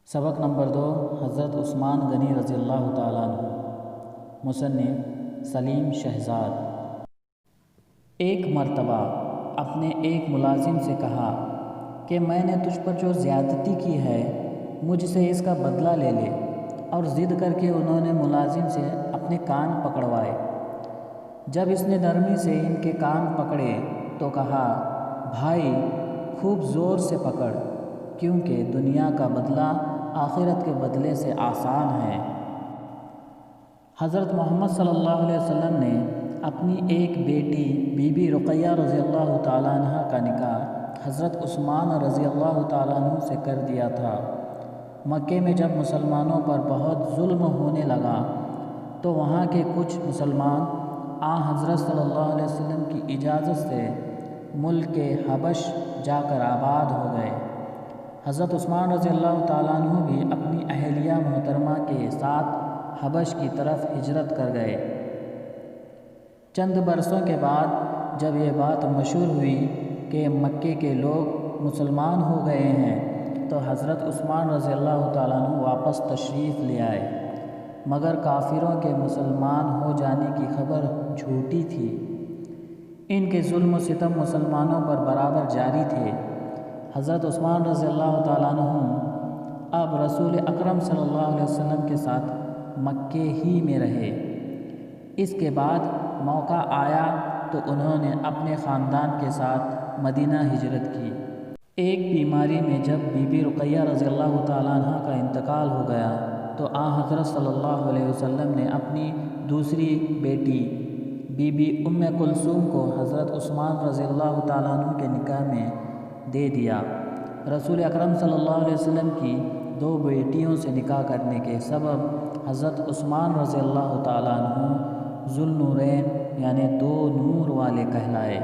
سبق نمبر 2، حضرت عثمان غنی رضی اللہ تعالیٰ عنہ۔ مصنف سلیم شہزاد۔ ایک مرتبہ اپنے ایک ملازم سے کہا کہ میں نے تجھ پر جو زیادتی کی ہے مجھ سے اس کا بدلہ لے لے، اور ضد کر کے انہوں نے ملازم سے اپنے کان پکڑوائے۔ جب اس نے نرمی سے ان کے کان پکڑے تو کہا، بھائی خوب زور سے پکڑ، کیونکہ دنیا کا بدلہ آخرت کے بدلے سے آسان ہے۔ حضرت محمد صلی اللہ علیہ وسلم نے اپنی ایک بیٹی بی بی رقیہ رضی اللہ تعالیٰ عنہ کا نکاح حضرت عثمان رضی اللہ تعالیٰ عنہ سے کر دیا تھا۔ مکے میں جب مسلمانوں پر بہت ظلم ہونے لگا تو وہاں کے کچھ مسلمان حضرت صلی اللہ علیہ وسلم کی اجازت سے ملک کے حبش جا کر آباد ہو گئے۔ حضرت عثمان رضی اللہ تعالیٰ عنہ بھی اپنی اہلیہ محترمہ کے ساتھ حبش کی طرف ہجرت کر گئے۔ چند برسوں کے بعد جب یہ بات مشہور ہوئی کہ مکے کے لوگ مسلمان ہو گئے ہیں تو حضرت عثمان رضی اللہ تعالیٰ عنہ واپس تشریف لے آئے، مگر کافروں کے مسلمان ہو جانے کی خبر جھوٹی تھی۔ ان کے ظلم و ستم مسلمانوں پر برابر جاری تھے۔ حضرت عثمان رضی اللہ تعالیٰ عنہ اب رسول اکرم صلی اللہ علیہ وسلم کے ساتھ مکے ہی میں رہے۔ اس کے بعد موقع آیا تو انہوں نے اپنے خاندان کے ساتھ مدینہ ہجرت کی۔ ایک بیماری میں جب بی بی رقیہ رضی اللہ تعالیٰ عنہ کا انتقال ہو گیا تو حضرت صلی اللہ علیہ وسلم نے اپنی دوسری بیٹی بی بی ام کلثوم کو حضرت عثمان رضی اللہ تعالیٰ عنہ کے نکاح میں دے دیا۔ رسول اکرم صلی اللہ علیہ وسلم کی 2 بیٹیوں سے نکاح کرنے کے سبب حضرت عثمان رضی اللہ تعالیٰ عنہ ذو النورین یعنی 2 نور والے کہلائے۔